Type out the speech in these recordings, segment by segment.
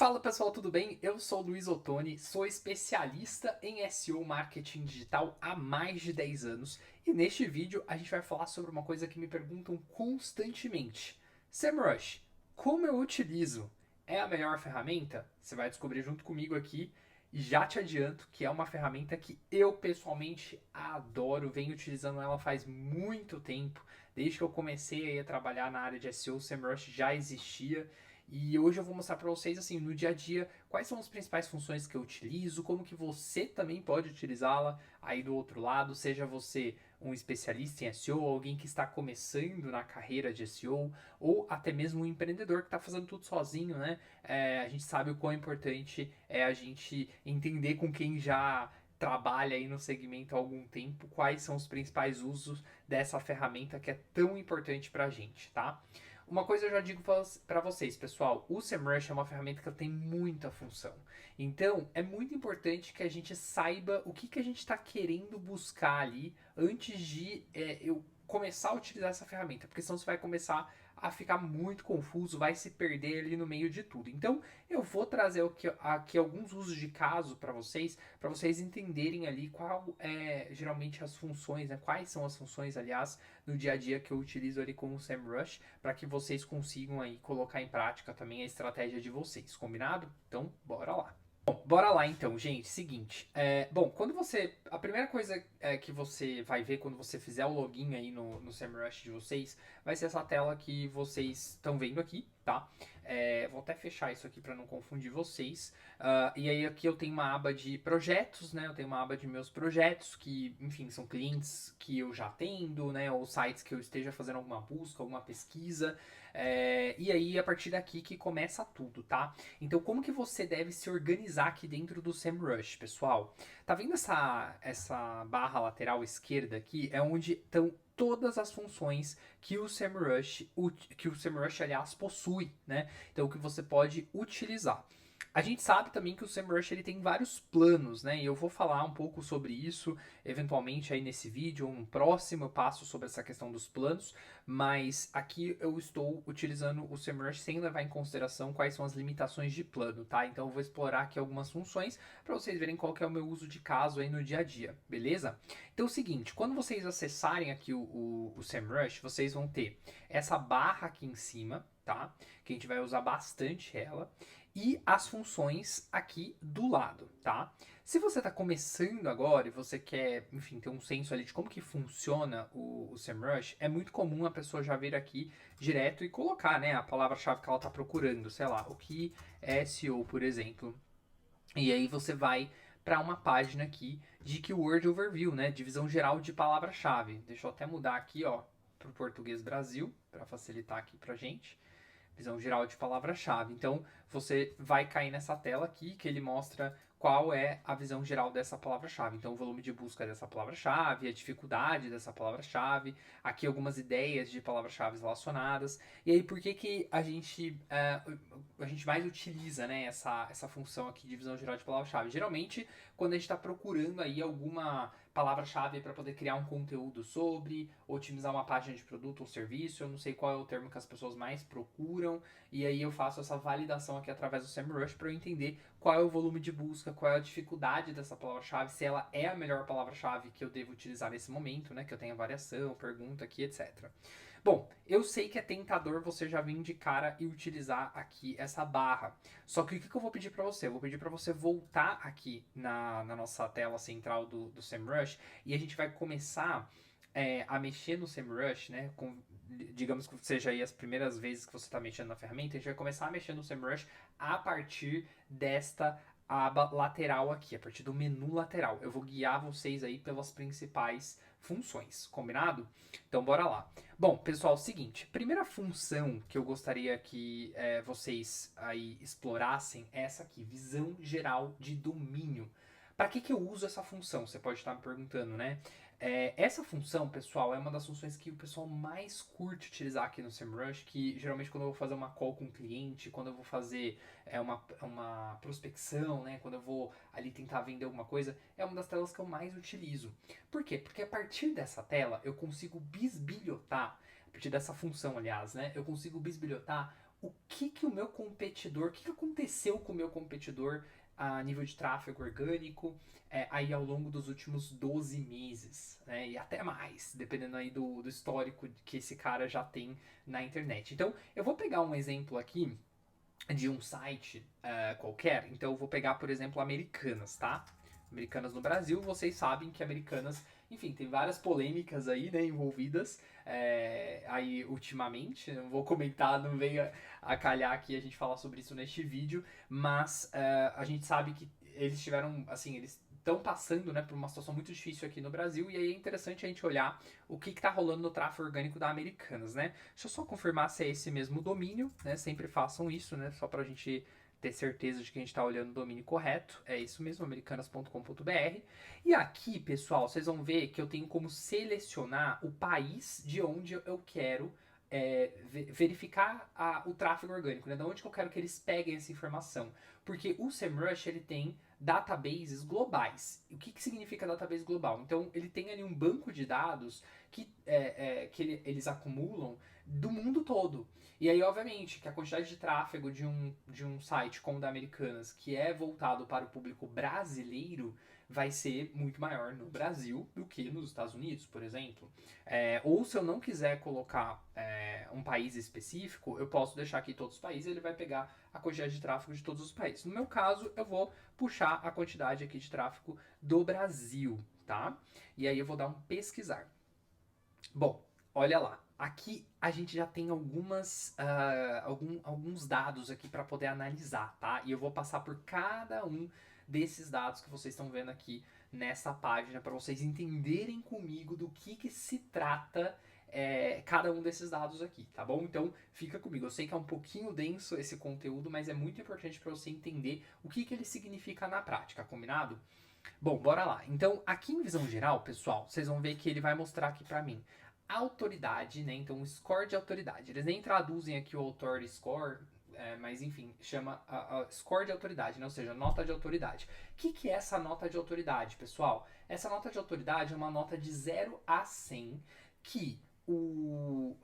Fala pessoal, tudo bem? Eu sou o Luiz Ottoni, sou especialista em SEO Marketing Digital há mais de 10 anos e neste vídeo a gente vai falar sobre uma coisa que me perguntam constantemente. SEMrush, como eu utilizo? É a melhor ferramenta? Você vai descobrir junto comigo aqui e já te adianto que é uma ferramenta que eu pessoalmente adoro, venho utilizando ela faz muito tempo. Desde que eu comecei a trabalhar na área de SEO, o SEMrush já existia. E hoje eu vou mostrar para vocês, assim, no dia a dia, quais são as principais funções que eu utilizo, como que você também pode utilizá-la aí do outro lado, seja você um especialista em SEO, alguém que está começando na carreira de SEO, ou até mesmo um empreendedor que está fazendo tudo sozinho, né? A gente sabe o quão importante é a gente entender com quem já trabalha aí no segmento há algum tempo, quais são os principais usos dessa ferramenta que é tão importante para a gente, tá? Uma coisa eu já digo para vocês, pessoal, o SEMrush é uma ferramenta que tem muita função. Então, é muito importante que a gente saiba o que a gente está querendo buscar ali antes de eu começar a utilizar essa ferramenta, porque senão você vai começar a ficar muito confuso, vai se perder ali no meio de tudo. Então, eu vou trazer aqui alguns usos de caso para vocês entenderem ali qual é geralmente as funções, né? Quais são as funções, aliás, no dia a dia que eu utilizo ali com o SEMrush, para que vocês consigam aí colocar em prática também a estratégia de vocês, combinado? Então, bora lá. Bom, bora lá então, gente. Seguinte, bom, quando você. A primeira coisa que você vai ver quando você fizer o login aí no SEMrush de vocês vai ser essa tela que vocês estão vendo aqui, tá? Vou até fechar isso aqui para não confundir vocês. E aí aqui eu tenho uma aba de projetos, né? Eu tenho uma aba de meus projetos que, enfim, são clientes que eu já atendo, né? Ou sites que eu esteja fazendo alguma busca, alguma pesquisa. E aí a partir daqui que começa tudo, tá? Então, como que você deve se organizar aqui dentro do SEMrush, pessoal? Tá vendo essa barra lateral esquerda aqui? É onde estão todas as funções que o SEMrush, aliás, possui, né? Então, que você pode utilizar. A gente sabe também que o SEMrush ele tem vários planos, né? E eu vou falar um pouco sobre isso, eventualmente aí nesse vídeo, um próximo eu passo sobre essa questão dos planos, mas aqui eu estou utilizando o SEMrush sem levar em consideração quais são as limitações de plano, tá? Então eu vou explorar aqui algumas funções para vocês verem qual que é o meu uso de caso aí no dia a dia, beleza? Então é o seguinte, quando vocês acessarem aqui o SEMrush, vocês vão ter essa barra aqui em cima, tá? Que a gente vai usar bastante ela e as funções aqui do lado, tá? Se você está começando agora e você quer, enfim, ter um senso ali de como que funciona o SEMrush, é muito comum a pessoa já vir aqui direto e colocar, né, a palavra-chave que ela está procurando, sei lá, o que é SEO, por exemplo. E aí você vai para uma página aqui de Keyword Overview, né, divisão geral de palavra-chave. Deixa eu até mudar aqui, ó, para o português Brasil, para facilitar aqui para gente visão geral de palavra-chave. Então, você vai cair nessa tela aqui que ele mostra qual é a visão geral dessa palavra-chave. Então, o volume de busca dessa palavra-chave, a dificuldade dessa palavra-chave, aqui algumas ideias de palavras-chave relacionadas. E aí, por que que a gente mais utiliza, né, essa função aqui de visão geral de palavra-chave? Geralmente, quando a gente está procurando aí alguma palavra-chave para poder criar um conteúdo sobre, otimizar uma página de produto ou serviço, eu não sei qual é o termo que as pessoas mais procuram, e aí eu faço essa validação aqui através do SEMrush para eu entender qual é o volume de busca, qual é a dificuldade dessa palavra-chave, se ela é a melhor palavra-chave que eu devo utilizar nesse momento, né, que eu tenha variação, pergunta aqui, etc. Bom, eu sei que é tentador você já vir de cara e utilizar aqui essa barra. Só que o que eu vou pedir para você? Eu vou pedir para você voltar aqui na nossa tela central do SEMrush e a gente vai começar a mexer no SEMrush, né? Digamos que seja aí as primeiras vezes que você está mexendo na ferramenta, a gente vai começar a mexer no SEMrush a partir desta aba lateral aqui, a partir do menu lateral. Eu vou guiar vocês aí pelas principais funções, combinado? Então bora lá. Bom, pessoal, é o seguinte, primeira função que eu gostaria que vocês aí explorassem é essa aqui, visão geral de domínio. Para que eu uso essa função? Você pode estar me perguntando, né? Essa função, pessoal, é uma das funções que o pessoal mais curte utilizar aqui no SEMrush, que geralmente quando eu vou fazer uma call com um cliente, quando eu vou fazer uma prospecção, né, quando eu vou ali tentar vender alguma coisa, é uma das telas que eu mais utilizo. Por quê? Porque a partir dessa tela eu consigo bisbilhotar, a partir dessa função, aliás, né, eu consigo bisbilhotar o que que o meu competidor, o que que aconteceu com o meu competidor a nível de tráfego orgânico aí ao longo dos últimos 12 meses, né? E até mais, dependendo aí do histórico que esse cara já tem na internet. Então, eu vou pegar um exemplo aqui de um site qualquer. Então, eu vou pegar, por exemplo, Americanas, tá? Americanas no Brasil, vocês sabem que Americanas, enfim, tem várias polêmicas aí, né, envolvidas aí ultimamente. Não vou comentar, não venha a calhar aqui a gente falar sobre isso neste vídeo, mas a gente sabe que eles tiveram, assim, eles estão passando, né, por uma situação muito difícil aqui no Brasil, e aí é interessante a gente olhar o que está rolando no tráfego orgânico da Americanas, né? Deixa eu só confirmar se é esse mesmo domínio, né? Sempre façam isso, né? Só pra gente ter certeza de que a gente está olhando o domínio correto. É isso mesmo, americanas.com.br. E aqui, pessoal, vocês vão ver que eu tenho como selecionar o país de onde eu quero verificar o tráfego orgânico, né? De onde que eu quero que eles peguem essa informação. Porque o SEMrush, ele tem databases globais. O que significa database global? Então, ele tem ali um banco de dados que eles acumulam do mundo todo. E aí, obviamente, que a quantidade de tráfego de um site como o da Americanas, que é voltado para o público brasileiro, vai ser muito maior no Brasil do que nos Estados Unidos, por exemplo. Ou se eu não quiser colocar um país específico, eu posso deixar aqui todos os países e ele vai pegar a quantidade de tráfego de todos os países. No meu caso, eu vou puxar a quantidade aqui de tráfego do Brasil, tá? E aí eu vou dar um pesquisar. Bom, olha lá. Aqui a gente já tem alguns dados aqui para poder analisar, tá? E eu vou passar por cada um desses dados que vocês estão vendo aqui nessa página para vocês entenderem comigo do que se trata cada um desses dados aqui, tá bom? Então fica comigo. Eu sei que é um pouquinho denso esse conteúdo, mas é muito importante para você entender o que ele significa na prática, combinado? Bom, bora lá. Então, aqui em visão geral, pessoal, vocês vão ver que ele vai mostrar aqui pra mim autoridade, né? Então, score de autoridade. Eles nem traduzem aqui o authority score, mas enfim, chama a score de autoridade, né? Ou seja, nota de autoridade. O que é essa nota de autoridade, pessoal? Essa nota de autoridade é uma nota de 0 a 100 que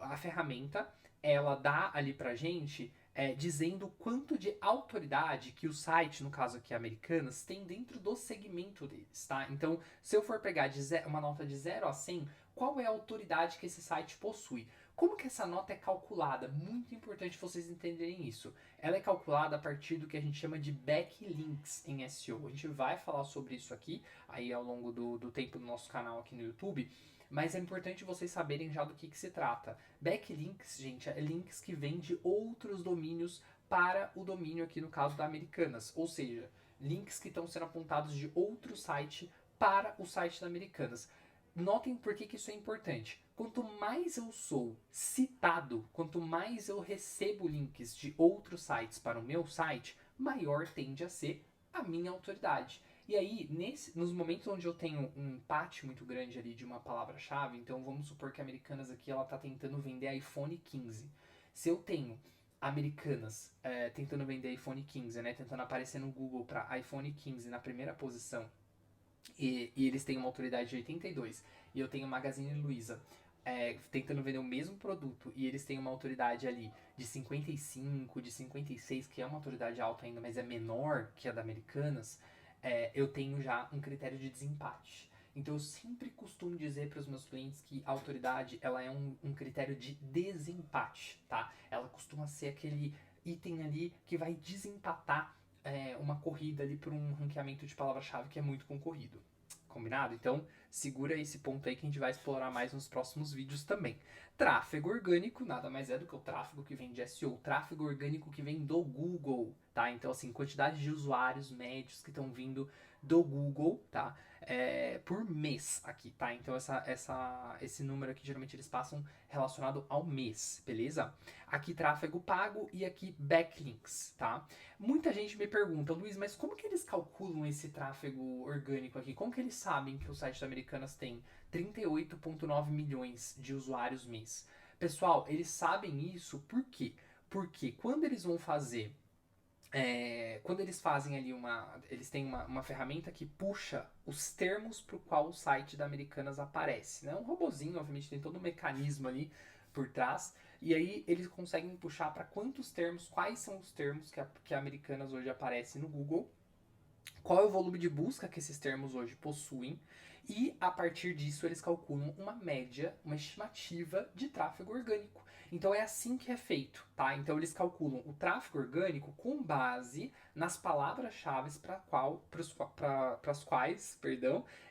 a ferramenta ela dá ali pra gente dizendo quanto de autoridade que o site, no caso aqui Americanas, tem dentro do segmento deles, tá? Então, se eu for pegar uma nota de 0 a 100, qual é a autoridade que esse site possui? Como que essa nota é calculada? Muito importante vocês entenderem isso. Ela é calculada a partir do que a gente chama de backlinks em SEO. A gente vai falar sobre isso aqui, aí ao longo do tempo do nosso canal aqui no YouTube, mas é importante vocês saberem já do que se trata. Backlinks, gente, é links que vêm de outros domínios para o domínio aqui no caso da Americanas. Ou seja, links que estão sendo apontados de outro site para o site da Americanas. Notem por que isso é importante. Quanto mais eu sou citado, quanto mais eu recebo links de outros sites para o meu site, maior tende a ser a minha autoridade. E aí, nos momentos onde eu tenho um empate muito grande ali de uma palavra-chave, então vamos supor que a Americanas aqui ela está tentando vender iPhone 15. Se eu tenho Americanas tentando vender iPhone 15, né, tentando aparecer no Google para iPhone 15 na primeira posição, e eles têm uma autoridade de 82, e eu tenho Magazine Luiza tentando vender o mesmo produto, e eles têm uma autoridade ali de 55, de 56, que é uma autoridade alta ainda, mas é menor que a da Americanas, eu tenho já um critério de desempate. Então eu sempre costumo dizer para os meus clientes que a autoridade ela é um critério de desempate, tá? Ela costuma ser aquele item ali que vai desempatar uma corrida ali por um ranqueamento de palavra-chave que é muito concorrido. Combinado? Então, segura esse ponto aí que a gente vai explorar mais nos próximos vídeos também. Tráfego orgânico nada mais é do que o tráfego que vem de SEO, tráfego orgânico que vem do Google, tá? Então, assim, quantidade de usuários médios que estão vindo do Google, tá? Por mês aqui, tá? Então, esse número aqui, geralmente eles passam relacionado ao mês, beleza? Aqui tráfego pago e aqui backlinks, tá? Muita gente me pergunta, Luiz, mas como que eles calculam esse tráfego orgânico aqui? Como que eles sabem que o site da Americanas tem 38,9 milhões de usuários mês? Pessoal, eles sabem isso por quê? Porque quando eles vão fazer quando eles fazem ali eles têm uma ferramenta que puxa os termos para o qual o site da Americanas aparece, né? Um robozinho, obviamente, tem todo um mecanismo ali por trás. E aí eles conseguem puxar para quantos termos, quais são os termos que a Americanas hoje aparece no Google, qual é o volume de busca que esses termos hoje possuem, e a partir disso eles calculam uma média, uma estimativa de tráfego orgânico. Então é assim que é feito, tá? Então eles calculam o tráfego orgânico com base nas palavras-chave para as quais,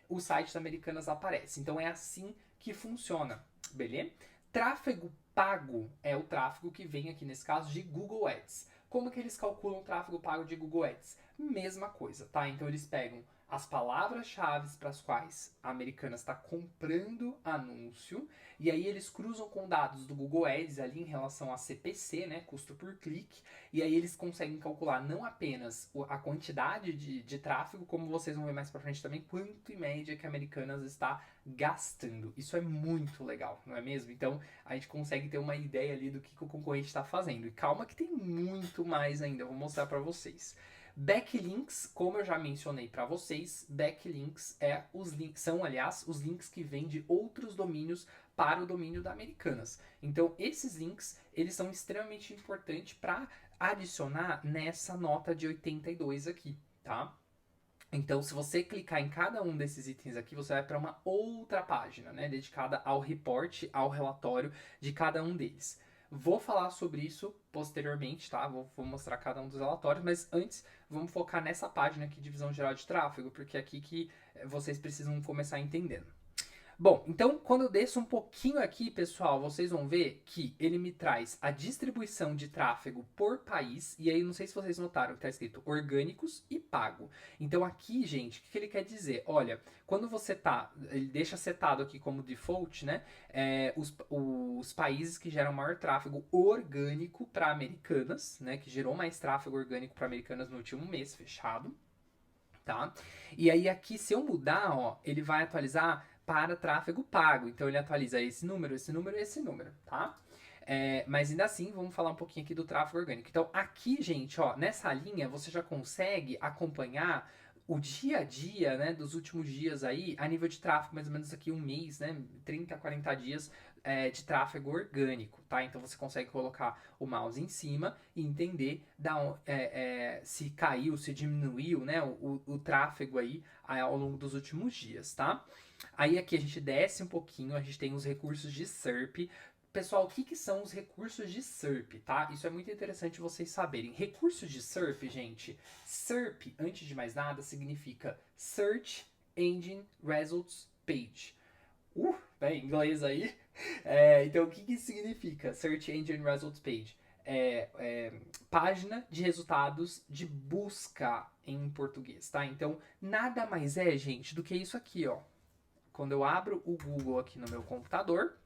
o site da Americanas aparece. Então é assim que funciona, beleza? Tráfego pago é o tráfego que vem aqui nesse caso de Google Ads. Como que eles calculam o tráfego pago de Google Ads? Mesma coisa, tá? Então eles pegam as palavras-chave para as quais a Americanas está comprando anúncio, e aí eles cruzam com dados do Google Ads ali em relação a CPC, né, custo por clique, e aí eles conseguem calcular não apenas a quantidade de tráfego, como vocês vão ver mais para frente também, quanto em média que a Americanas está gastando. Isso é muito legal, não é mesmo? Então a gente consegue ter uma ideia ali do que o concorrente está fazendo. E calma que tem muito mais ainda, eu vou mostrar para vocês. Backlinks, como eu já mencionei para vocês, backlinks são, aliás, os links que vêm de outros domínios para o domínio da Americanas. Então, esses links, eles são extremamente importantes para adicionar nessa nota de 82 aqui, tá? Então, se você clicar em cada um desses itens aqui, você vai para uma outra página, né, dedicada ao report, ao relatório de cada um deles. Vou falar sobre isso posteriormente, tá? Vou mostrar cada um dos relatórios, mas antes vamos focar nessa página aqui de visão geral de tráfego, porque é aqui que vocês precisam começar entendendo. Bom, então quando eu desço um pouquinho aqui, pessoal, vocês vão ver que ele me traz a distribuição de tráfego por país, e aí não sei se vocês notaram que está escrito orgânicos e pago. Então aqui, gente, o que ele quer dizer? Olha, quando você ele deixa setado aqui como default, né, os países que geram maior tráfego orgânico para Americanas, né, que gerou mais tráfego orgânico para Americanas no último mês, fechado, tá? E aí aqui, se eu mudar, ó, ele vai atualizar para tráfego pago. Então ele atualiza esse número, esse número e esse número, tá? Mas ainda assim, vamos falar um pouquinho aqui do tráfego orgânico. Então aqui, gente, ó, nessa linha você já consegue acompanhar o dia a dia, né, dos últimos dias aí, a nível de tráfego, mais ou menos aqui um mês, né, 30 a 40 dias de tráfego orgânico, tá? Então você consegue colocar o mouse em cima e entender se caiu, se diminuiu, né, o tráfego aí ao longo dos últimos dias, tá? Aí aqui a gente desce um pouquinho, a gente tem os recursos de SERP. Pessoal, o que são os recursos de SERP, tá? Isso é muito interessante vocês saberem. Recursos de SERP, gente, SERP, antes de mais nada, significa Search Engine Results Page. Bem, inglês aí. Então, o que significa Search Engine Results Page? Página de resultados de busca em português, tá? Então, nada mais é, gente, do que isso aqui, ó. Quando eu abro o Google aqui no meu computador,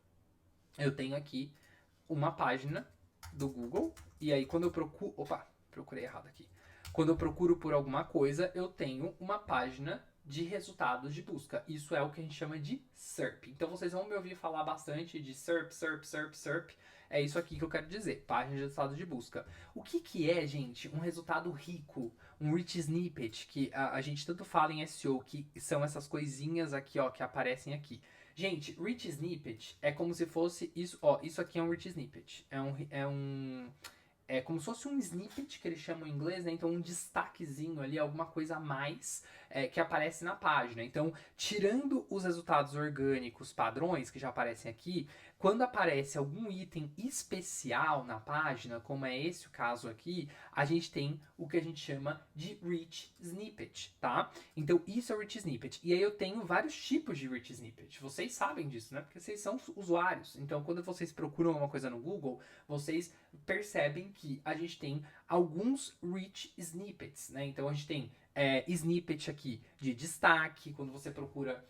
eu tenho aqui uma página do Google, e aí quando eu procuro... Opa, procurei errado aqui. Quando eu procuro por alguma coisa, eu tenho uma página de resultados de busca. Isso é o que a gente chama de SERP. Então vocês vão me ouvir falar bastante de SERP, SERP, SERP, SERP. É isso aqui que eu quero dizer, página de resultados de busca. O que é, gente, um resultado rico, um rich snippet, que a gente tanto fala em SEO, que são essas coisinhas aqui, ó, que aparecem aqui. Gente, rich snippet é como se fosse isso, ó, isso aqui é um rich snippet. É como se fosse um snippet, que eles chamam em inglês, né? Então um destaquezinho ali, alguma coisa a mais que aparece na página. Então, tirando os resultados orgânicos padrões que já aparecem aqui, quando aparece algum item especial na página, como é esse o caso aqui, a gente tem o que a gente chama de rich snippet, tá? Então, isso é rich snippet. E aí eu tenho vários tipos de rich snippet. Vocês sabem disso, né? Porque vocês são usuários. Então, quando vocês procuram uma coisa no Google, vocês percebem que a gente tem alguns rich snippets, né? Então, a gente tem snippet aqui de destaque, quando você procura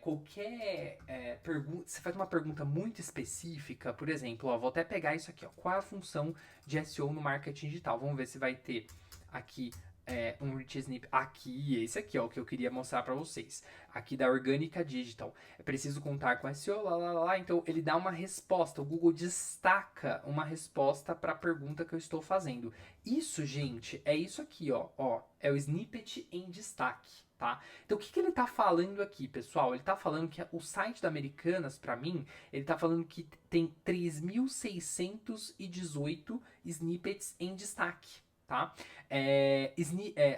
qualquer pergunta, você faz uma pergunta muito específica, por exemplo, ó, vou até pegar isso aqui, ó, qual é a função de SEO no marketing digital? Vamos ver se vai ter aqui um rich snippet aqui, esse aqui, ó, que eu queria mostrar para vocês. Aqui da Orgânica Digital. É preciso contar com SEO, lá. Então ele dá uma resposta. O Google destaca uma resposta para a pergunta que eu estou fazendo. Isso, gente, é isso aqui, ó. É o snippet em destaque, tá? Então o que ele tá falando aqui, pessoal? Ele tá falando que o site da Americanas, para mim, ele tá falando que tem 3.618 snippets em destaque. Tá?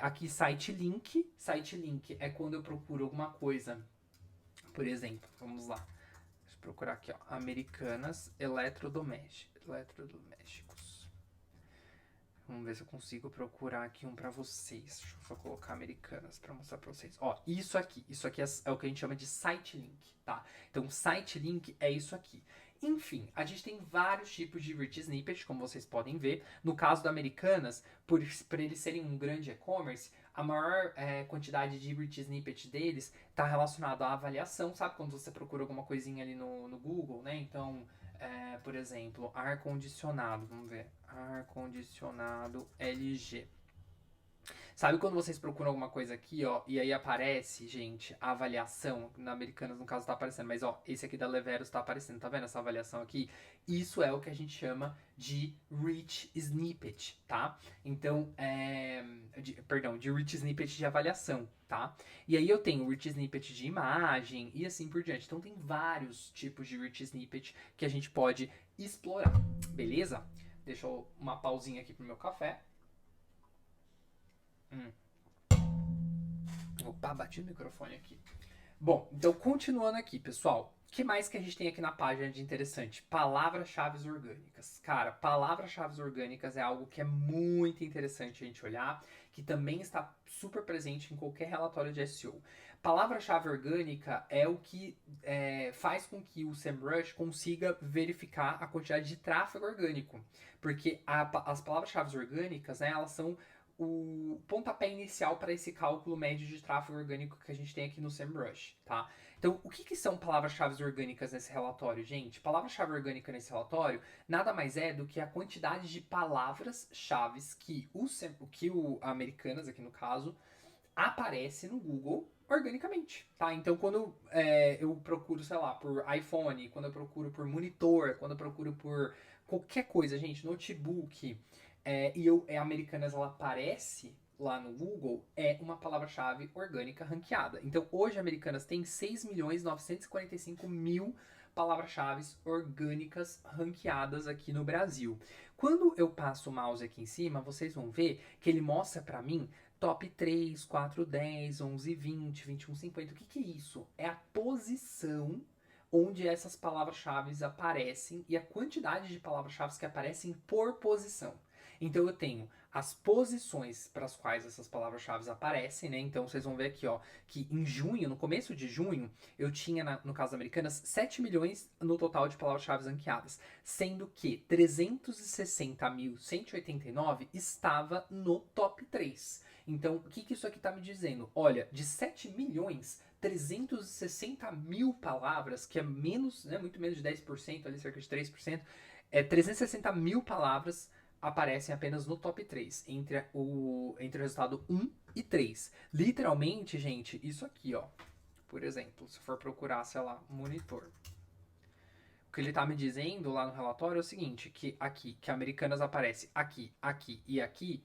Aqui site link. Site link é quando eu procuro alguma coisa. Por exemplo, vamos lá. Deixa eu procurar aqui, ó. Americanas eletrodomésticos. Vamos ver se eu consigo procurar aqui um pra vocês. Deixa eu só colocar Americanas pra mostrar pra vocês. Ó, isso aqui é o que a gente chama de site link, tá? Então, site link é isso aqui. Enfim, a gente tem vários tipos de rich snippet, como vocês podem ver. No caso da Americanas, por eles serem um grande e-commerce, a maior quantidade de rich snippet deles está relacionado à avaliação, sabe? Quando você procura alguma coisinha ali no Google, né? Então, por exemplo, ar-condicionado, vamos ver, ar-condicionado LG. Sabe quando vocês procuram alguma coisa aqui, ó, e aí aparece, gente, a avaliação, na Americanas no caso tá aparecendo, mas ó, esse aqui da Leveros tá aparecendo, tá vendo essa avaliação aqui? Isso é o que a gente chama de rich snippet, tá? Então, de rich snippet de avaliação, tá? E aí eu tenho rich snippet de imagem e assim por diante. Então tem vários tipos de rich snippet que a gente pode explorar, beleza? Deixa eu uma pausinha aqui pro meu café. Opa, bati no microfone aqui. Bom, então continuando aqui, pessoal. O que mais que a gente tem aqui na página de interessante? Palavras-chave orgânicas. Cara, palavras-chave orgânicas é algo que é muito interessante a gente olhar, que também está super presente em qualquer relatório de SEO. Palavra-chave orgânica é o que faz com que o SEMrush consiga verificar a quantidade de tráfego orgânico. Porque as palavras-chave orgânicas, né, elas são o pontapé inicial para esse cálculo médio de tráfego orgânico que a gente tem aqui no SEMrush, tá? Então, o que são palavras-chave orgânicas nesse relatório, gente? Palavra-chave orgânica nesse relatório nada mais é do que a quantidade de palavras-chave que o Americanas, aqui no caso, aparece no Google organicamente, tá? Então, quando eu procuro, sei lá, por iPhone, quando eu procuro por monitor, quando eu procuro por qualquer coisa, gente, notebook, Americanas, ela aparece lá no Google, é uma palavra-chave orgânica ranqueada. Então, hoje, Americanas tem 6.945.000 palavras-chave orgânicas ranqueadas aqui no Brasil. Quando eu passo o mouse aqui em cima, vocês vão ver que ele mostra para mim top 3, 4, 10, 11, 20, 21, 50. O que é isso? É a posição onde essas palavras-chave aparecem e a quantidade de palavras-chave que aparecem por posição. Então eu tenho as posições para as quais essas palavras-chave aparecem, né? Então vocês vão ver aqui, ó, que em junho, no começo de junho, eu tinha, no caso das Americanas, 7 milhões no total de palavras-chave ranqueadas, sendo que 360.189 estava no top 3. Então, o que isso aqui está me dizendo? Olha, de 7 milhões, 360 mil palavras, que é menos, né, muito menos de 10%, ali cerca de 3%, 360 mil palavras aparecem apenas no top 3, entre o resultado 1 e 3. Literalmente, gente, isso aqui, ó. Por exemplo, se for procurar, sei lá, monitor. O que ele tá me dizendo lá no relatório é o seguinte, que aqui, que Americanas aparece aqui, aqui e aqui,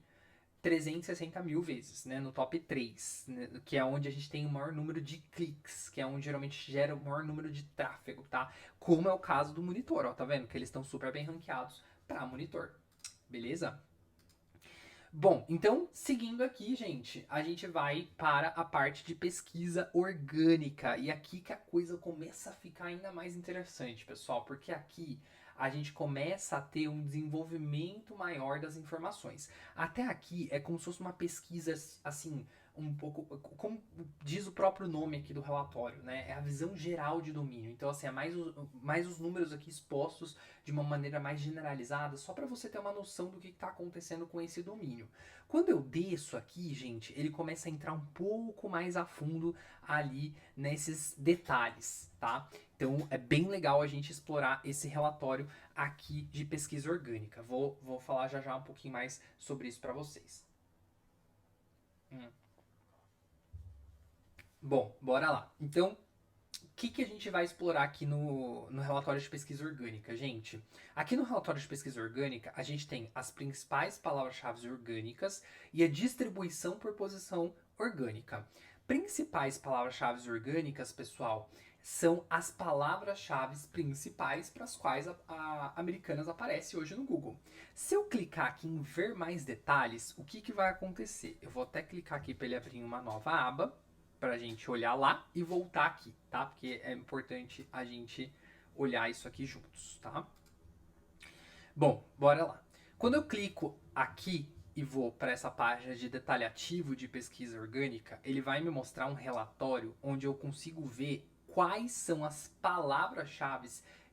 360 mil vezes, né, no top 3, né, que é onde a gente tem o maior número de cliques, que é onde geralmente gera o maior número de tráfego, tá? Como é o caso do monitor, ó, tá vendo? Que eles estão super bem ranqueados para monitor. Beleza? Bom, então, seguindo aqui, gente, a gente vai para a parte de pesquisa orgânica. E aqui que a coisa começa a ficar ainda mais interessante, pessoal, porque aqui a gente começa a ter um desenvolvimento maior das informações. Até aqui é como se fosse uma pesquisa, assim, um pouco, como diz o próprio nome aqui do relatório, né? É a visão geral de domínio. Então, assim, é mais os números aqui expostos de uma maneira mais generalizada, só para você ter uma noção do que está acontecendo com esse domínio. Quando eu desço aqui, gente, ele começa a entrar um pouco mais a fundo ali nesses detalhes, tá? Então é bem legal a gente explorar esse relatório aqui de pesquisa orgânica. Vou falar já um pouquinho mais sobre isso para vocês. Hum. Bom, bora lá. Então, o que a gente vai explorar aqui no relatório de pesquisa orgânica, gente? Aqui no relatório de pesquisa orgânica, a gente tem as principais palavras-chave orgânicas e a distribuição por posição orgânica. Principais palavras-chave orgânicas, pessoal, são as palavras-chave principais para as quais a Americanas aparece hoje no Google. Se eu clicar aqui em ver mais detalhes, o que vai acontecer? Eu vou até clicar aqui para ele abrir uma nova aba para a gente olhar lá e voltar aqui, tá? Porque é importante a gente olhar isso aqui juntos, tá? Bom, bora lá. Quando eu clico aqui e vou para essa página de detalhativo de pesquisa orgânica, ele vai me mostrar um relatório onde eu consigo ver quais são as palavras-chave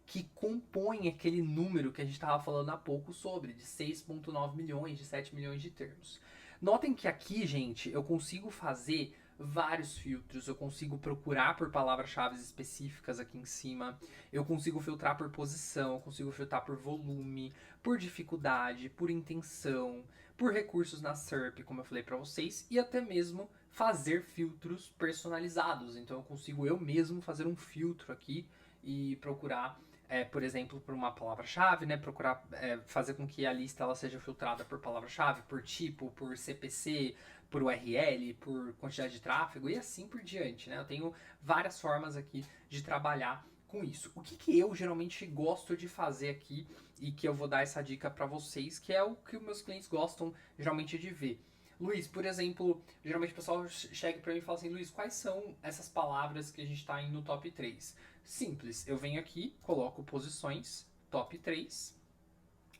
que compõem aquele número que a gente estava falando há pouco sobre, de 6,9 milhões, de 7 milhões de termos. Notem que aqui, gente, eu consigo fazer vários filtros. Eu consigo procurar por palavras-chave específicas aqui em cima. Eu consigo filtrar por posição, eu consigo filtrar por volume, por dificuldade, por intenção, por recursos na SERP, como eu falei para vocês, e até mesmo fazer filtros personalizados. Então eu consigo eu mesmo fazer um filtro aqui e procurar, por exemplo, por uma palavra-chave, né? Procurar fazer com que a lista ela seja filtrada por palavra-chave, por tipo, por CPC, por URL, por quantidade de tráfego e assim por diante, né? Eu tenho várias formas aqui de trabalhar com isso. O que eu geralmente gosto de fazer aqui e que eu vou dar essa dica para vocês, que é o que os meus clientes gostam geralmente de ver. Luiz, por exemplo, geralmente o pessoal chega para mim e fala assim, Luiz, quais são essas palavras que a gente está indo no top 3? Simples, eu venho aqui, coloco posições, top 3,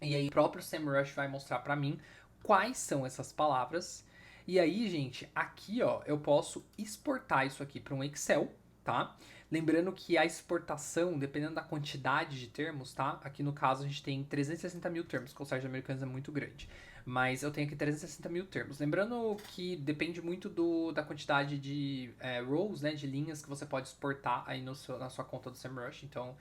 e aí o próprio SEMrush vai mostrar para mim quais são essas palavras. E aí, gente, aqui ó, eu posso exportar isso aqui para um Excel, tá? Lembrando que a exportação, dependendo da quantidade de termos, tá? Aqui no caso a gente tem 360 mil termos, que o site americano é muito grande. Mas eu tenho aqui 360 mil termos. Lembrando que depende muito da quantidade de rows, né, de linhas que você pode exportar aí na sua conta do SEMrush. Então,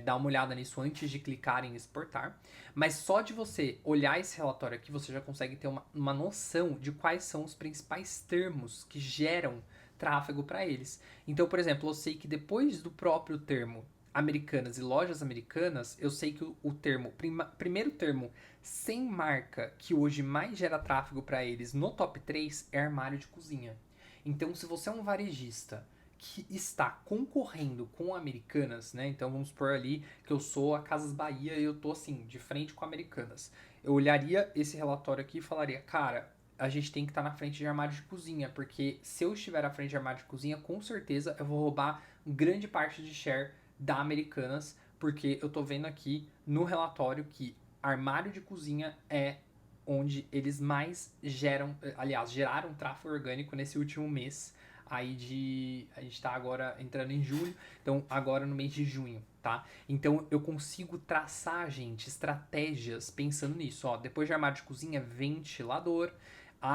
dá uma olhada nisso antes de clicar em exportar. Mas só de você olhar esse relatório aqui, você já consegue ter uma noção de quais são os principais termos que geram tráfego para eles. Então, por exemplo, eu sei que depois do próprio termo Americanas e lojas americanas, eu sei que o termo, primeiro termo sem marca que hoje mais gera tráfego para eles no top 3 é armário de cozinha. Então, se você é um varejista que está concorrendo com Americanas, né? Então vamos supor ali que eu sou a Casas Bahia e eu tô assim, de frente com Americanas. Eu olharia esse relatório aqui e falaria, cara, a gente tem que estar na frente de armário de cozinha, porque se eu estiver à frente de armário de cozinha, com certeza eu vou roubar grande parte de share da Americanas, porque eu tô vendo aqui no relatório que armário de cozinha é onde eles mais geraram tráfego orgânico nesse último mês aí a gente tá agora entrando em julho, então agora no mês de junho, tá? Então eu consigo traçar, gente, estratégias pensando nisso, ó. Depois de armário de cozinha, ventilador,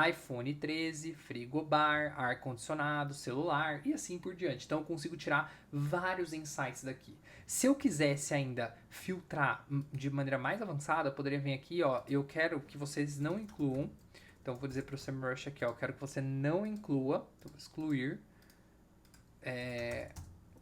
iPhone 13, frigobar, ar-condicionado, celular e assim por diante. Então eu consigo tirar vários insights daqui. Se eu quisesse ainda filtrar de maneira mais avançada, eu poderia vir aqui, ó, eu quero que vocês não incluam. Então, vou dizer para o SEMrush aqui, ó, eu quero que você não inclua, então, excluir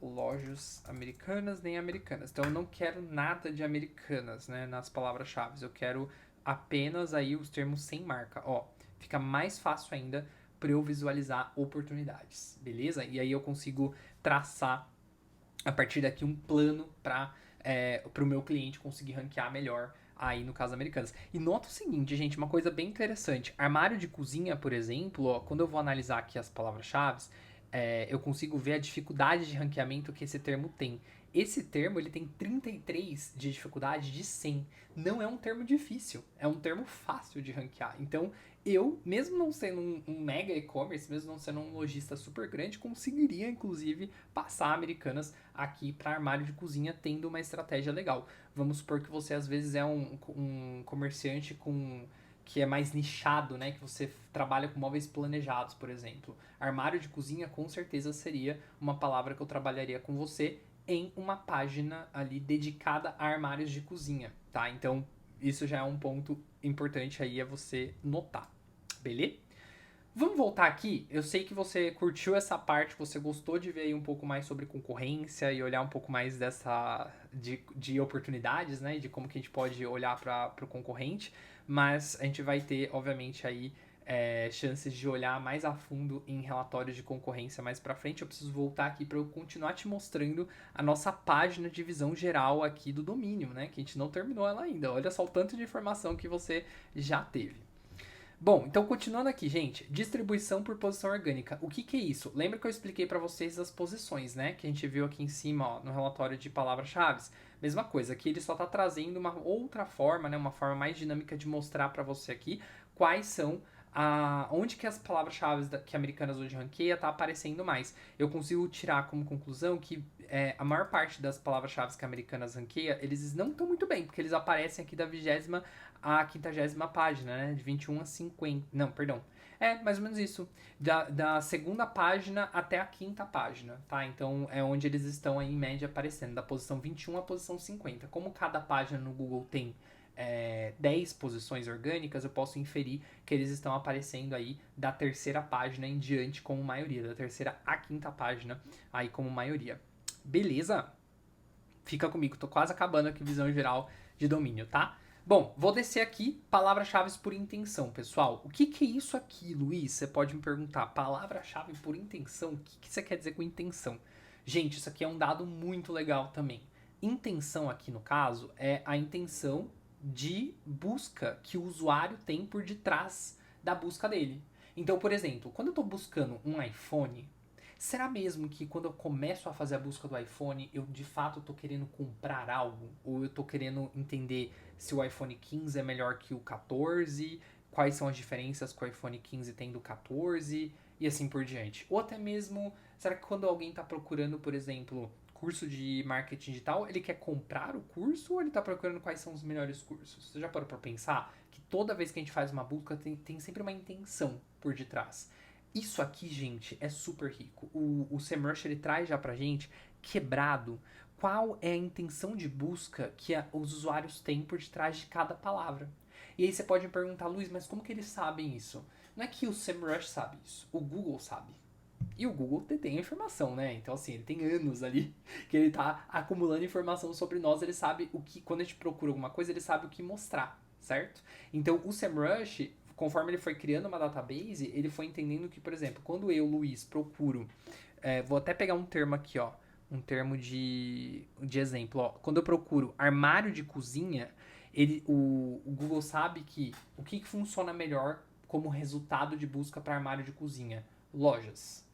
lojas americanas nem americanas. Então, eu não quero nada de americanas, né, nas palavras-chave. Eu quero apenas aí os termos sem marca. Ó, fica mais fácil ainda para eu visualizar oportunidades, beleza? E aí eu consigo traçar a partir daqui um plano para o meu cliente conseguir ranquear melhor aí no caso Americanas. E nota o seguinte, gente, uma coisa bem interessante. Armário de cozinha, por exemplo, ó, quando eu vou analisar aqui as palavras-chave, eu consigo ver a dificuldade de ranqueamento que esse termo tem. Esse termo ele tem 33 de dificuldade de 100. Não é um termo difícil, é um termo fácil de ranquear. Então, eu, mesmo não sendo um mega e-commerce, mesmo não sendo um lojista super grande, conseguiria, inclusive, passar Americanas aqui para armário de cozinha, tendo uma estratégia legal. Vamos supor que você, às vezes, é um comerciante que é mais nichado, né? Que você trabalha com móveis planejados, por exemplo. Armário de cozinha, com certeza, seria uma palavra que eu trabalharia com você em uma página ali dedicada a armários de cozinha, tá? Então, isso já é um ponto importante aí a você notar, beleza? Vamos voltar aqui. Eu sei que você curtiu essa parte, você gostou de ver aí um pouco mais sobre concorrência e olhar um pouco mais de oportunidades, né? De como que a gente pode olhar para o concorrente. Mas a gente vai ter, obviamente, aí chances de olhar mais a fundo em relatórios de concorrência mais para frente. Eu preciso voltar aqui para eu continuar te mostrando a nossa página de visão geral aqui do domínio, né? Que a gente não terminou ela ainda. Olha só o tanto de informação que você já teve. Bom, então continuando aqui, gente, distribuição por posição orgânica. O que que é isso? Lembra que eu expliquei para vocês as posições, né? Que a gente viu aqui em cima, ó, no relatório de palavras-chave. Mesma coisa, aqui ele só está trazendo uma outra forma, né? Uma forma mais dinâmica de mostrar para você aqui quais são onde que as palavras-chave que Americanas hoje ranqueia tá aparecendo mais. Eu consigo tirar como conclusão que a maior parte das palavras-chave que Americanas ranqueia, eles não estão muito bem, porque eles aparecem aqui da 20ª à 50ª página, né? De 21 a 50. Não, perdão. É, mais ou menos isso. Da segunda página até a quinta página, tá? Então é onde eles estão aí em média aparecendo, da posição 21 à posição 50. Como cada página no Google tem 10 posições orgânicas, eu posso inferir que eles estão aparecendo aí da terceira página em diante como maioria, da terceira à quinta página aí como maioria. Beleza? Fica comigo, tô quase acabando aqui visão geral de domínio, tá? Bom, vou descer aqui, palavras-chave por intenção, pessoal. O que que é isso aqui, Luiz? Você pode me perguntar, palavra-chave por intenção? O que que você quer dizer com intenção? Gente, isso aqui é um dado muito legal também. Intenção aqui, no caso, é a intenção de busca que o usuário tem por detrás da busca dele. Então, por exemplo, quando eu estou buscando um iPhone, será mesmo que quando eu começo a fazer a busca do iPhone, eu de fato estou querendo comprar algo? Ou eu estou querendo entender se o iPhone 15 é melhor que o 14, quais são as diferenças que o iPhone 15 tem do 14 e assim por diante? Ou até mesmo, será que quando alguém está procurando, por exemplo, curso de marketing digital, ele quer comprar o curso ou ele está procurando quais são os melhores cursos? Você já parou para pensar que toda vez que a gente faz uma busca tem sempre uma intenção por detrás? Isso aqui, gente, é super rico. O SEMrush ele traz já pra gente quebrado qual é a intenção de busca que os usuários têm por detrás de cada palavra. E aí você pode me perguntar, Luiz, mas como que eles sabem isso? Não é que o SEMrush sabe isso, o Google sabe. E o Google detém a informação, né? Então, assim, ele tem anos ali que ele tá acumulando informação sobre nós. Ele sabe o que, quando a gente procura alguma coisa, ele sabe o que mostrar, certo? Então, o SEMrush, conforme ele foi criando uma database, ele foi entendendo que, por exemplo, quando eu, Luiz, procuro... vou até pegar um termo aqui, ó. Um termo de exemplo, ó. Quando eu procuro armário de cozinha, o Google sabe que o que funciona melhor como resultado de busca para armário de cozinha? Lojas.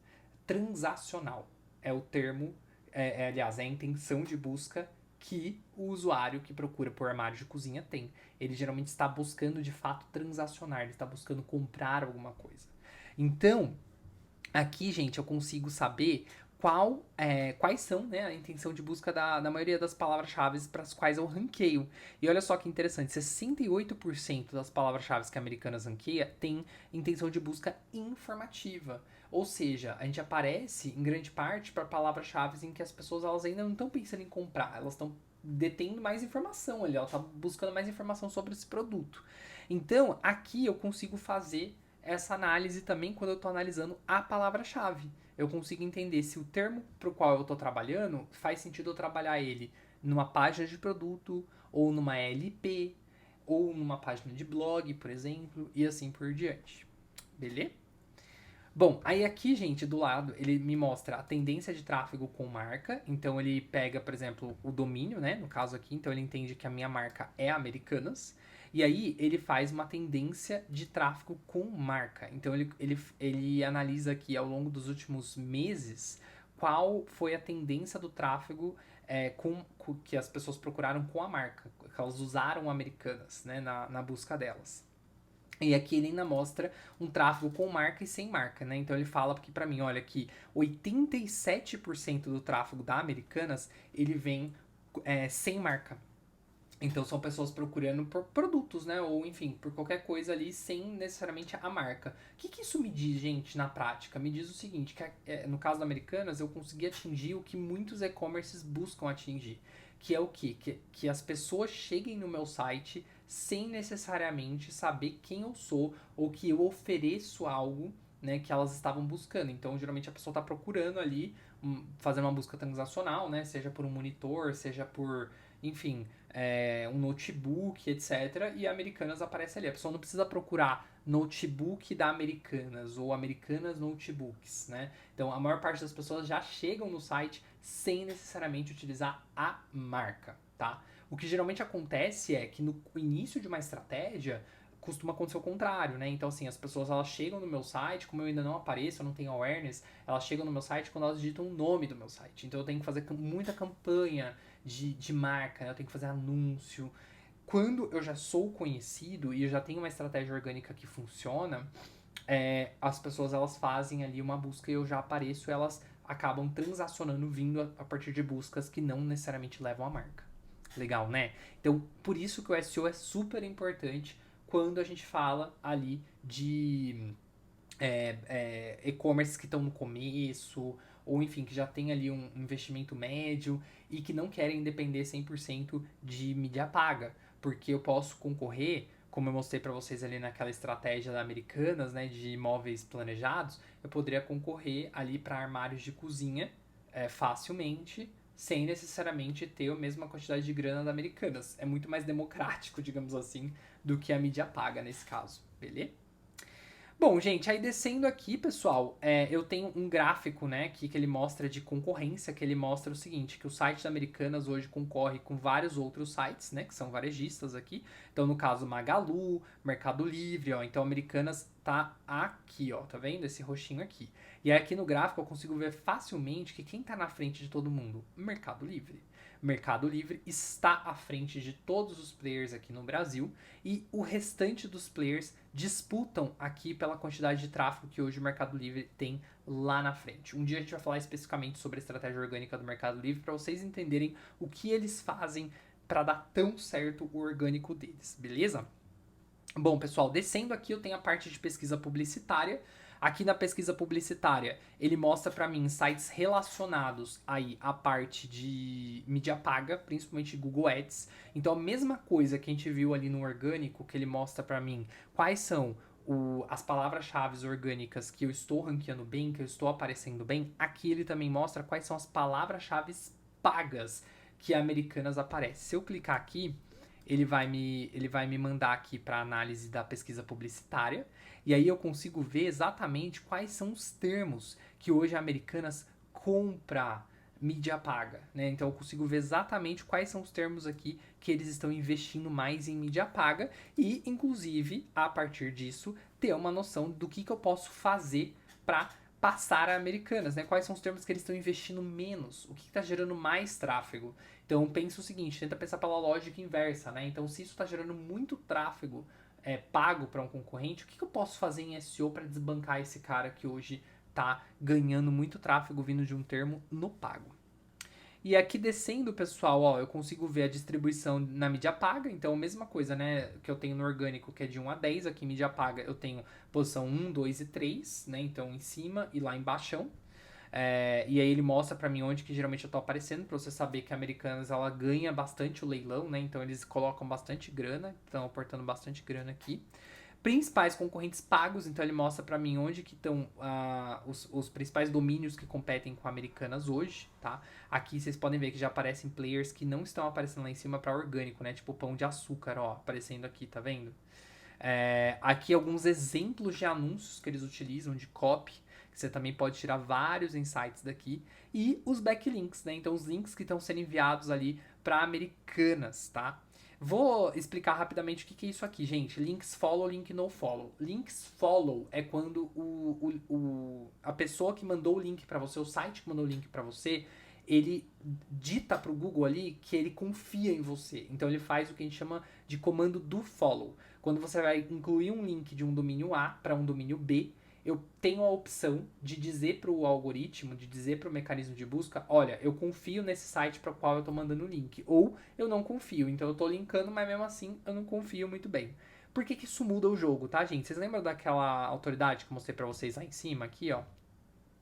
Transacional é o termo, aliás, é a intenção de busca que o usuário que procura por armário de cozinha tem. Ele geralmente está buscando de fato transacionar, ele está buscando comprar alguma coisa. Então, aqui, gente, eu consigo saber quais são, né, a intenção de busca da maioria das palavras-chave para as quais eu ranqueio. E olha só que interessante, 68% das palavras-chave que a Americanas ranqueia tem intenção de busca informativa. Ou seja, a gente aparece em grande parte para palavras-chave em que as pessoas elas ainda não estão pensando em comprar, elas estão detendo mais informação ali, ela está buscando mais informação sobre esse produto. Então, aqui eu consigo fazer essa análise também quando eu estou analisando a palavra-chave. Eu consigo entender se o termo para o qual eu estou trabalhando faz sentido eu trabalhar ele numa página de produto, ou numa LP, ou numa página de blog, por exemplo, e assim por diante. Beleza? Bom, aí aqui, gente, do lado, ele me mostra a tendência de tráfego com marca. Então ele pega, por exemplo, o domínio, né? No caso aqui, então ele entende que a minha marca é Americanas. E aí ele faz uma tendência de tráfego com marca. Então ele analisa aqui ao longo dos últimos meses qual foi a tendência do tráfego que as pessoas procuraram com a marca, que elas usaram Americanas, né, na busca delas. E aqui ele ainda mostra um tráfego com marca e sem marca, né? Então ele fala aqui pra mim, olha que 87% do tráfego da Americanas, ele vem sem marca. Então são pessoas procurando por produtos, né? Ou enfim, por qualquer coisa ali sem necessariamente a marca. O que isso me diz, gente, na prática? Me diz o seguinte, que no caso da Americanas, eu consegui atingir o que muitos e-commerces buscam atingir. Que é o quê? Que as pessoas cheguem no meu site sem necessariamente saber quem eu sou ou que eu ofereço algo, né, que elas estavam buscando. Então, geralmente a pessoa está procurando ali, fazendo uma busca transacional, né, seja por um monitor, seja por, enfim, um notebook, etc. E a Americanas aparece ali. A pessoa não precisa procurar notebook da Americanas ou Americanas Notebooks, né? Então, a maior parte das pessoas já chegam no site sem necessariamente utilizar a marca, tá? O que geralmente acontece é que no início de uma estratégia costuma acontecer o contrário, né? Então, assim, as pessoas elas chegam no meu site, como eu ainda não apareço, eu não tenho awareness, elas chegam no meu site quando elas digitam o nome do meu site. Então, eu tenho que fazer muita campanha de marca, né? Eu tenho que fazer anúncio. Quando eu já sou conhecido e eu já tenho uma estratégia orgânica que funciona, as pessoas elas fazem ali uma busca e eu já apareço, elas acabam transacionando vindo a partir de buscas que não necessariamente levam a marca. Legal, né? Então, por isso que o SEO é super importante quando a gente fala ali de e-commerce que estão no começo, ou enfim, que já tem ali um investimento médio e que não querem depender 100% de mídia paga, porque eu posso concorrer, como eu mostrei para vocês ali naquela estratégia da Americanas, né, de imóveis planejados, eu poderia concorrer ali para armários de cozinha facilmente, sem necessariamente ter a mesma quantidade de grana da Americanas. É muito mais democrático, digamos assim, do que a mídia paga nesse caso, beleza? Bom, gente, aí descendo aqui, pessoal, eu tenho um gráfico, né, que ele mostra de concorrência, que ele mostra o seguinte, que o site da Americanas hoje concorre com vários outros sites, né, que são varejistas aqui. Então, no caso, Magalu, Mercado Livre, ó, então Americanas tá aqui, ó, tá vendo? Esse roxinho aqui. E aí aqui no gráfico eu consigo ver facilmente que quem tá na frente de todo mundo? Mercado Livre. Mercado Livre está à frente de todos os players aqui no Brasil e o restante dos players disputam aqui pela quantidade de tráfego que hoje o Mercado Livre tem lá na frente. Um dia a gente vai falar especificamente sobre a estratégia orgânica do Mercado Livre para vocês entenderem o que eles fazem para dar tão certo o orgânico deles, beleza? Bom, pessoal, descendo aqui eu tenho a parte de pesquisa publicitária. Aqui na pesquisa publicitária, ele mostra para mim sites relacionados aí à parte de mídia paga, principalmente Google Ads. Então, a mesma coisa que a gente viu ali no orgânico, que ele mostra para mim quais são as palavras-chave orgânicas que eu estou ranqueando bem, que eu estou aparecendo bem, aqui ele também mostra quais são as palavras-chave pagas que a Americanas aparece. Se eu clicar aqui, ele vai me mandar aqui para análise da pesquisa publicitária, e aí eu consigo ver exatamente quais são os termos que hoje a Americanas compra mídia paga, né? Então eu consigo ver exatamente quais são os termos aqui que eles estão investindo mais em mídia paga e, inclusive, a partir disso, ter uma noção do que eu posso fazer para passar a Americanas, né? Quais são os termos que eles estão investindo menos, o que está gerando mais tráfego. Então pensa o seguinte, tenta pensar pela lógica inversa, né? Então se isso está gerando muito tráfego pago para um concorrente, o que eu posso fazer em SEO para desbancar esse cara que hoje está ganhando muito tráfego vindo de um termo no pago? E aqui descendo, pessoal, ó, eu consigo ver a distribuição na mídia paga. Então, a mesma coisa, né, que eu tenho no orgânico, que é de 1 a 10. Aqui, mídia paga, eu tenho posição 1, 2 e 3, né? Então, em cima e lá embaixo. E aí ele mostra pra mim onde que geralmente eu tô aparecendo, pra você saber que a Americanas, ela ganha bastante o leilão, né? Então, eles colocam bastante grana, estão aportando bastante grana aqui. Principais concorrentes pagos, então ele mostra para mim onde que estão os principais domínios que competem com Americanas hoje, tá? Aqui vocês podem ver que já aparecem players que não estão aparecendo lá em cima para orgânico, né? Tipo Pão de Açúcar, ó, aparecendo aqui, tá vendo? Aqui alguns exemplos de anúncios que eles utilizam, de copy, que você também pode tirar vários insights daqui. E os backlinks, né? Então os links que estão sendo enviados ali para Americanas, tá? Vou explicar rapidamente o que é isso aqui, gente. Links follow, link no follow. Links follow é quando a pessoa que mandou o link para você, o site que mandou o link para você, ele dita para o Google ali que ele confia em você. Então ele faz o que a gente chama de comando do follow. Quando você vai incluir um link de um domínio A para um domínio B, eu tenho a opção de dizer para o algoritmo, de dizer para o mecanismo de busca, olha, eu confio nesse site para o qual eu estou mandando o link, ou eu não confio, então eu estou linkando, mas mesmo assim eu não confio muito bem. Por que isso muda o jogo, tá, gente? Vocês lembram daquela autoridade que eu mostrei para vocês lá em cima, aqui, ó?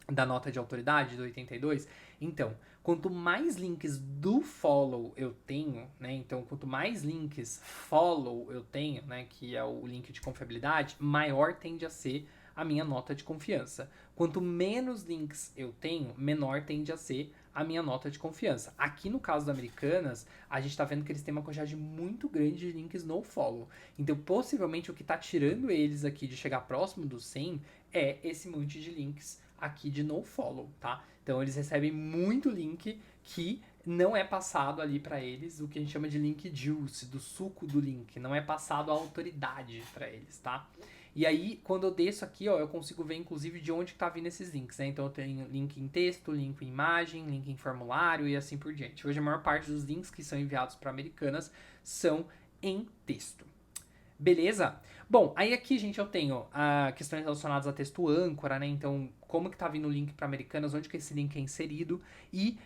Da nota de autoridade do 82? Então, quanto mais links do follow eu tenho, né? Então, quanto mais links follow eu tenho, né? Que é o link de confiabilidade, maior tende a ser a minha nota de confiança. Quanto menos links eu tenho, menor tende a ser a minha nota de confiança. Aqui no caso da Americanas, a gente tá vendo que eles têm uma quantidade muito grande de links no follow. Então, possivelmente, o que tá tirando eles aqui de chegar próximo do 100 é esse monte de links aqui de no follow, tá? Então, eles recebem muito link que não é passado ali para eles, o que a gente chama de link juice, do suco do link, não é passado a autoridade para eles, tá? E aí, quando eu desço aqui, ó, eu consigo ver, inclusive, de onde tá vindo esses links, né? Então, eu tenho link em texto, link em imagem, link em formulário e assim por diante. Hoje, a maior parte dos links que são enviados para Americanas são em texto. Beleza? Bom, aí aqui, gente, eu tenho questões relacionadas a texto âncora, né? Então, como que tá vindo o link para Americanas, onde que esse link é inserido e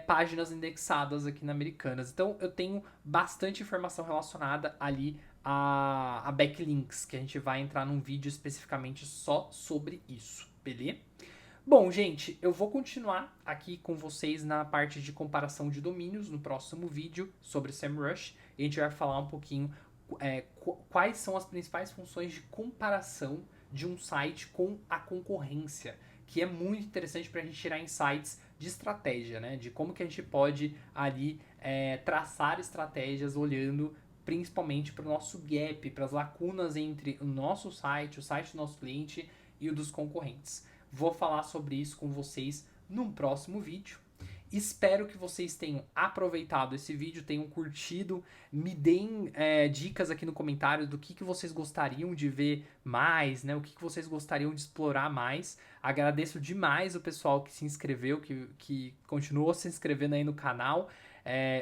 páginas indexadas aqui na Americanas. Então, eu tenho bastante informação relacionada ali a backlinks, que a gente vai entrar num vídeo especificamente só sobre isso, beleza? Bom, gente, eu vou continuar aqui com vocês na parte de comparação de domínios no próximo vídeo sobre SEMrush. E a gente vai falar um pouquinho quais são as principais funções de comparação de um site com a concorrência, que é muito interessante para a gente tirar insights de estratégia, né? De como que a gente pode ali traçar estratégias olhando principalmente para o nosso gap, para as lacunas entre o nosso site, o site do nosso cliente e o dos concorrentes. Vou falar sobre isso com vocês num próximo vídeo. Espero que vocês tenham aproveitado esse vídeo, tenham curtido. Me deem dicas aqui no comentário do que vocês gostariam de ver mais, né? O que vocês gostariam de explorar mais. Agradeço demais o pessoal que se inscreveu, que continuou se inscrevendo aí no canal.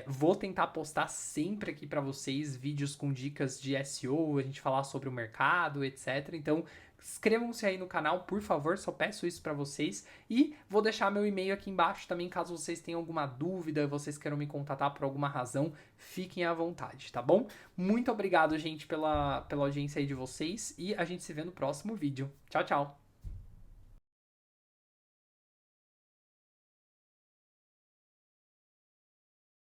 Vou tentar postar sempre aqui para vocês vídeos com dicas de SEO, a gente falar sobre o mercado, etc. Então, inscrevam-se aí no canal, por favor, só peço isso para vocês. E vou deixar meu e-mail aqui embaixo também, caso vocês tenham alguma dúvida, vocês queiram me contatar por alguma razão, fiquem à vontade, tá bom? Muito obrigado, gente, pela audiência aí de vocês e a gente se vê no próximo vídeo. Tchau, tchau!